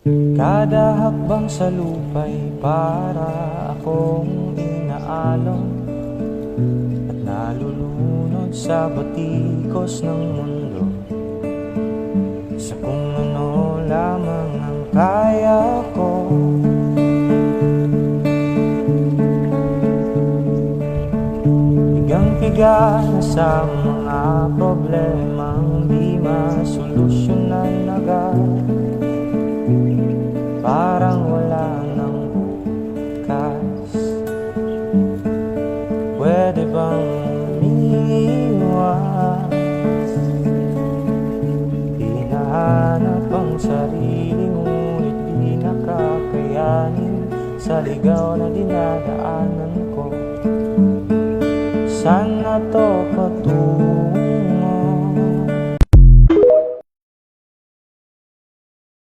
Kada hakbang sa lupa'y para akong inaalon at nalulunod sa batikos ng mundo, sa kung ano lamang ang kaya ko. Higang-higa na sa mga problemang di masolusyonan agad, parang wala nang bukas. Pwede bang umiwas? Hinahanap ang sarili ngunit di nakakayanin sa ligaw na dinadaanan ko. Saan na to patungo?